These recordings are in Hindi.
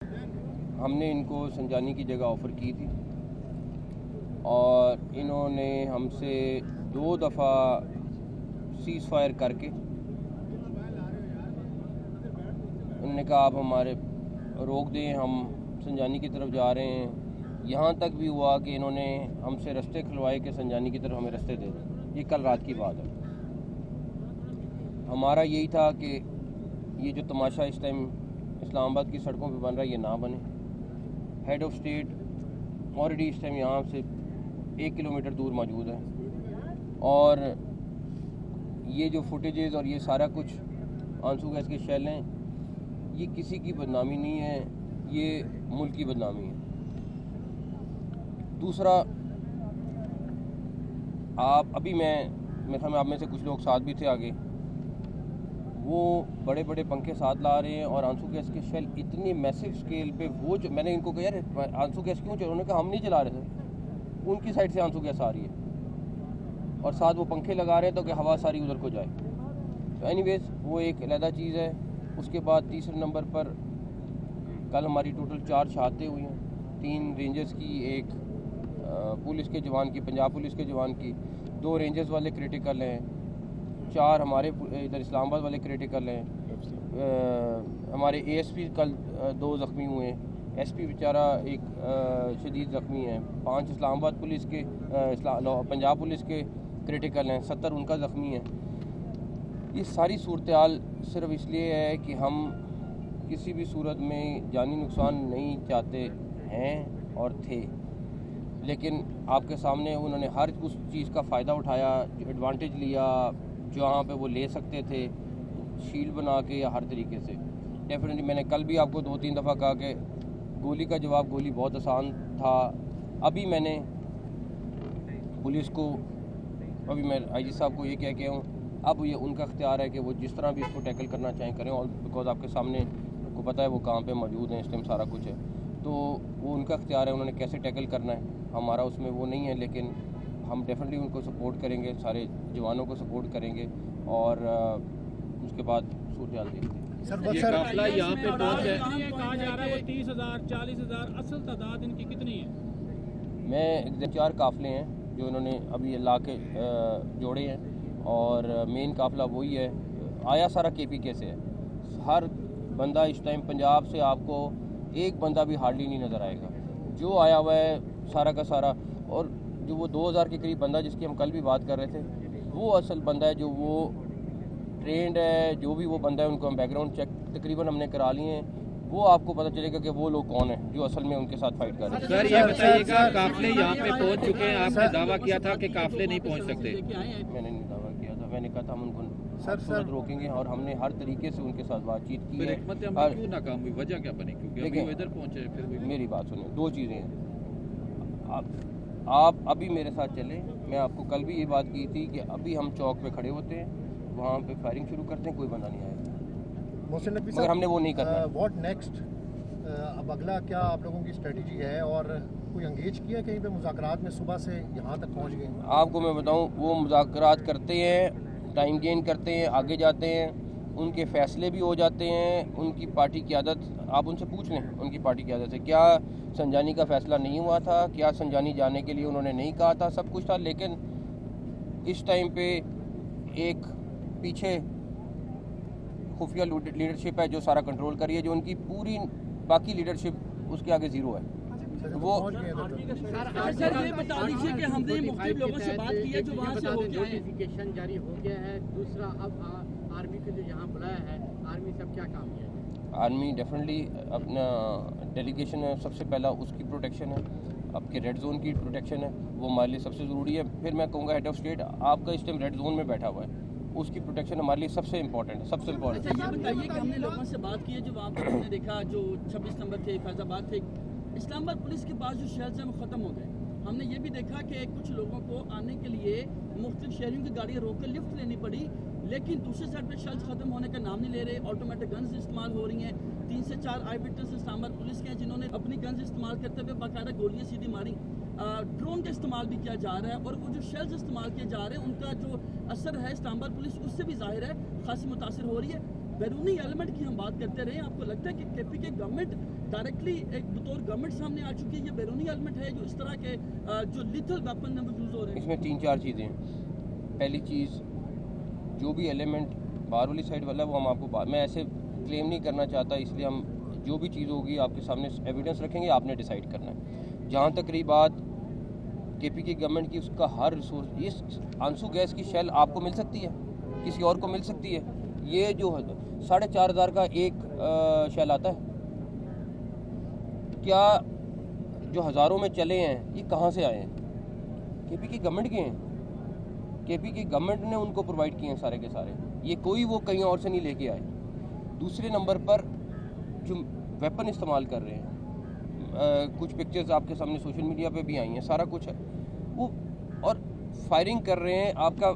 हमने इनको संजानी की जगह ऑफ़र की थी और इन्होंने हमसे 2 दफ़ा सीज़ फायर करके उन्होंने कहा आप हमारे रोक दें, हम संजानी की तरफ जा रहे हैं। यहाँ तक भी हुआ कि इन्होंने हमसे रास्ते खुलवाए कि संजानी की तरफ हमें रास्ते दे दें। ये कल रात की बात है। हमारा यही था कि ये जो तमाशा इस टाइम इस्लामाबाद की सड़कों पे बन रहा है ये ना बने। हेड ऑफ स्टेट ऑलरेडी इस टाइम यहाँ से 1 किलोमीटर दूर मौजूद है और ये जो फुटेजेस और ये सारा कुछ आंसू गैस के शेल हैं, ये किसी की बदनामी नहीं है, ये मुल्क की बदनामी है। दूसरा, अभी मेरे ख्याल में आप में से कुछ लोग साथ भी थे आगे, वो बड़े बड़े पंखे साथ ला रहे हैं और आंसू गैस के शेल इतनी मैसिव स्केल पे वो जो मैंने इनको कहा यार आंसू गैस क्यों चल, उन्होंने कहा हम नहीं चला रहे थे, उनकी साइड से आंसू गैस आ रही है और साथ वो पंखे लगा रहे हैं तो कि हवा सारी उधर को जाए। तो एनीवेज वो एक अलहदा चीज़ है। उसके बाद तीसरे नंबर पर कल हमारी टोटल 4 शहादतें हुई हैं, 3 रेंजर्स की, 1 पुलिस के जवान की, पंजाब पुलिस के जवान की, 2 रेंजर्स वाले क्रिटिकल हैं, 4 हमारे इधर इस्लामाबाद वाले क्रिटिकल हैं। हमारे एएसपी कल 2 ज़ख्मी हुए हैं, एसपी बेचारा एक शदीद ज़ख्मी है, 5 इस्लामाबाद पुलिस के पंजाब पुलिस के क्रिटिकल हैं, 70 उनका ज़ख्मी है। ये सारी सूरत हाल सिर्फ इसलिए है कि हम किसी भी सूरत में जानी नुकसान नहीं चाहते हैं और थे, लेकिन आपके सामने उन्होंने हर उस चीज़ का फ़ायदा उठाया, एडवांटेज लिया जहाँ पे वो ले सकते थे, शील्ड बना के या हर तरीके से। डेफिनेटली मैंने कल भी आपको 2-3 दफ़ा कहा कि गोली का जवाब गोली बहुत आसान था। अभी मैंने पुलिस को, अभी मैं आईजी साहब को ये कह के हूँ, अब ये उनका इख्तियार है कि वो जिस तरह भी इसको टैकल करना चाहें करें, और बिकॉज आपके सामने को पता है वो कहाँ पे मौजूद हैं, इस टाइम सारा कुछ है, तो वो उनका इख्तियार है उन्होंने कैसे टैकल करना है, हमारा उसमें वो नहीं है। लेकिन हम डेफिनेटली उनको सपोर्ट करेंगे, सारे जवानों को सपोर्ट करेंगे और उसके बाद सूरत हाल देखते हैं। सर काफिला यहाँ पे पहुँच है, कहा जा रहा है वो 30,000 40,000, असल तादाद इनकी कितनी है? मैं 4 काफिले हैं जो इन्होंने अभी ला के जोड़े हैं और मेन काफिला वही है। आया सारा KPK से है। हर बंदा इस टाइम पंजाब से आपको एक बंदा भी हार्डली नहीं नज़र आएगा, जो आया हुआ है सारा का सारा। और जो वो 2000 के करीब बंदा जिसकी हम कल भी बात कर रहे थे, वो असल बंदा है, जो वो ट्रेंड है, जो भी वो बंदा है उनको हम बैकग्राउंड चेक तकरीबन हमने करा लिए हैं। वो आपको पता चलेगा कि वो लोग कौन हैं जो असल में उनके साथ फाइट कर रहे हैं। सर ये बताइएगा काफिले यहाँ पे पहुँच चुके हैं, आपने दावा किया था कि काफिले नहीं पहुँच सकते। मैंने नहीं दावा किया था, मैंने कहा था हम उनको सर रोकेंगे और हमने हर तरीके से उनके साथ बातचीत की है। क्यों नाकाम हुई, वजह क्या बनी? क्योंकि अभी वो इधर पहुँचे फिर भी। मेरी बात सुनिए, 2 चीज़ें हैं। आप अभी मेरे साथ चले, मैं आपको कल भी ये बात की थी कि अभी हम चौक पे खड़े होते हैं, वहाँ पे फायरिंग शुरू करते हैं, कोई बंदा नहीं आएगा, मगर हमने वो नहीं करना। What next? अब अगला क्या आप लोगों की स्ट्रेटजी है और कोई एंगेज किया कहीं पे मुज़ाकरात में? सुबह से यहाँ तक पहुँच गए? आपको मैं बताऊँ, वो मुज़ाकरात करते हैं, टाइम गेन करते हैं, आगे जाते हैं, उनके फ़ैसले भी हो जाते हैं। उनकी पार्टी क़यादत, आप उनसे पूछ लें उनकी पार्टी क़यादत है, क्या संजानी का फ़ैसला नहीं हुआ था, क्या संजानी जाने के लिए उन्होंने नहीं कहा था, सब कुछ था। लेकिन इस टाइम पे एक पीछे खुफिया लीडरशिप है जो सारा कंट्रोल कर रही है, जो उनकी पूरी बाकी लीडरशिप उसके आगे ज़ीरो है। वो सर ये बता दीजिए कि हमने मुख्तलिफ लोगों से बात की है जो वहाँ से होके आए, नोटिफिकेशन जारी हो गया है। दूसरा, अब आर्मी को जो यहाँ बुलाया है, आर्मी सब क्या काम किया है? आर्मी डेफिनेटली अपना डेलीगेशन है, सबसे पहला उसकी प्रोटेक्शन है, आपके रेड जोन की प्रोटेक्शन है, वो हमारे लिए सबसे ज़रूरी है। फिर मैं कहूँगा हेड ऑफ स्टेट आपका इस टाइम रेड जोन में बैठा हुआ है, उसकी प्रोटेक्शन हमारे लिए सबसे इम्पोर्टेंट है, सबसे इम्पोर्टेंट। अच्छा ये बताइए कि हमने लोगों से बात की है जो वहाँ पर हमने देखा, जो 26 नंबर थे, फैजाबाद थे, इस्लामाबाद पुलिस के पास जो शेल्स हैं वो ख़त्म हो गए। हमने ये भी देखा कि कुछ लोगों को आने के लिए मुख्तलिफ शहरों की गाड़ियाँ रोक कर लिफ्ट लेनी पड़ी, लेकिन दूसरे साइड पर शेल्स ख़त्म होने का नाम नहीं ले रहे। ऑटोमेटिक गन्स इस्तेमाल हो रही हैं। 3 से 4 आई विटनेस इस्लामाबाद पुलिस के हैं जिन्होंने अपनी गन्स इस्तेमाल करते हुए बाकायदा गोलियाँ सीधी मारी। ड्रोन का इस्तेमाल भी किया जा रहा है और वो जो शेल्स इस्तेमाल किए जा रहे हैं उनका जो असर है इस्लामाबाद पुलिस उससे भी जाहिर है खासी मुतासर हो रही है। बैरूनी एलिमेंट की हम बात करते रहे, आपको लगता है कि KPK गवर्नमेंट डायरेक्टली एक बतौर गवर्नमेंट सामने आ चुकी है, ये बैरूनी एलिमेंट है जो इस तरह के जो लिथल वेपन है वो यूज़ हो रहे हैं? इसमें 3-4 चीज़ें हैं। पहली चीज़, जो भी एलिमेंट बाहर वाली साइड वाला है वो हम आपको मैं ऐसे क्लेम नहीं करना चाहता, इसलिए हम जो भी चीज़ होगी आपके सामने एविडेंस रखेंगे, आपने डिसाइड करना है। जहाँ तक रही बात केपी की गवर्नमेंट की, उसका हर रिसोर्स, इस आंसू गैस की शेल आपको मिल सकती है, किसी और को मिल सकती है। ये जो 4,500 का एक शेल आता है, क्या जो हज़ारों में चले हैं ये कहाँ से आए हैं? केपी की गवर्नमेंट के हैं, केपी की गवर्नमेंट ने उनको प्रोवाइड किए हैं सारे के सारे, ये कोई वो कहीं और से नहीं लेके आए। दूसरे नंबर पर जो वेपन इस्तेमाल कर रहे हैं, कुछ पिक्चर्स आपके सामने सोशल मीडिया पे भी आई हैं, सारा कुछ है वो, और फायरिंग कर रहे हैं। आपका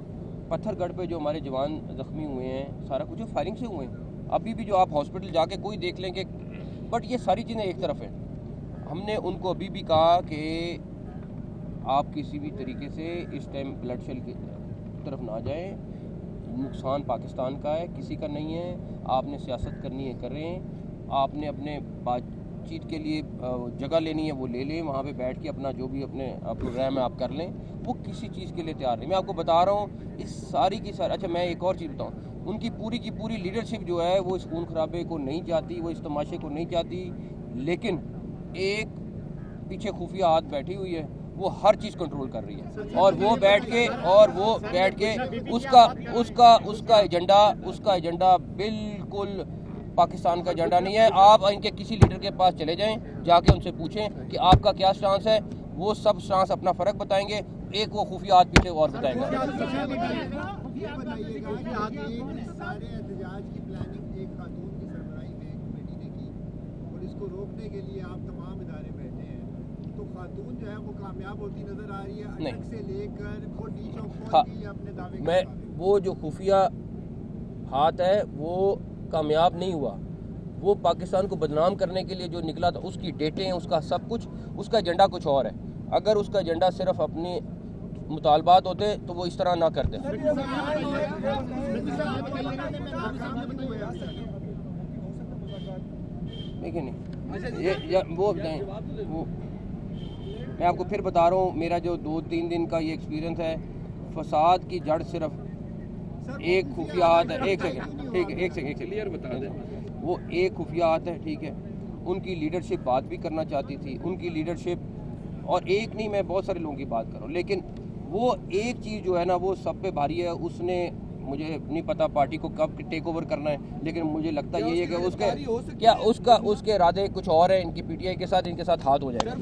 पत्थरगढ़ पे जो हमारे जवान ज़ख्मी हुए हैं, सारा कुछ फायरिंग से हुए हैं। अभी भी जो आप हॉस्पिटल जाके कोई देख लें कि, बट ये सारी चीज़ें एक तरफ हैं। हमने उनको अभी भी कहा कि आप किसी भी तरीके से इस टाइम ब्लड शेल की तरफ ना जाएं, नुकसान पाकिस्तान का है, किसी का नहीं है। आपने सियासत करनी है करें, आपने अपने बातचीत के लिए जगह लेनी है वो ले लें, वहाँ पे बैठ के अपना जो भी अपने प्रोग्राम है आप कर लें, वो किसी चीज़ के लिए तैयार नहीं। मैं आपको बता रहा हूँ इस सारी की सारी। अच्छा, मैं एक और चीज़ बताऊँ, उनकी पूरी की पूरी लीडरशिप जो है वो इस खून खराबे को नहीं चाहती, वो इस तमाशे को नहीं चाहती, लेकिन एक पीछे खुफिया हाथ बैठी हुई है, वो हर चीज़ कंट्रोल कर रही है, और वो बैठ के उसका एजेंडा बिल्कुल पाकिस्तान का एजेंडा नहीं है। आप इनके किसी लीडर के पास चले जाएं, जाके उनसे पूछें कि आपका क्या स्टांस है, वो सब स्टांस अपना फ़र्क बताएंगे, एक वो खुफिया हाथ पीछे और बताएंगे। रोकने के लिए आप तमाम इदारे बैठे हैं, तो खातून जो है वो कामयाब होती नजर आ रही है, अटक से लेकर खोटी चौक की अपने दावे मैं वो जो खुफिया हाथ है वो कामयाब नहीं हुआ, वो पाकिस्तान को बदनाम करने के लिए जो निकला था, उसकी डेटें, उसका सब कुछ, उसका एजेंडा कुछ और है। अगर उसका एजेंडा सिर्फ अपने मुतालबात होते तो वो इस तरह ना करते। देखिए नहीं वो मैं आपको फिर बता रहा हूँ, मेरा जो 2-3 दिन का ये एक्सपीरियंस है, फसाद की जड़ सिर्फ एक खुफिया हाथ है। एक सेकंड, ठीक है, एक सेकंड क्लियर बता दें, वो एक खुफिया हाथ है, ठीक है। उनकी लीडरशिप बात भी करना चाहती थी, उनकी लीडरशिप, और एक नहीं, मैं बहुत सारे लोगों की बात कर रहा हूँ, लेकिन वो एक चीज़ जो है ना वो सब पे भारी है। उसने, मुझे नहीं पता पार्टी को कब टेक ओवर करना है, लेकिन मुझे लगता यही है कि उसके क्या उसके इरादे कुछ और है, इनकी पीटीआई के साथ, इनके साथ हाथ हो जाएगा।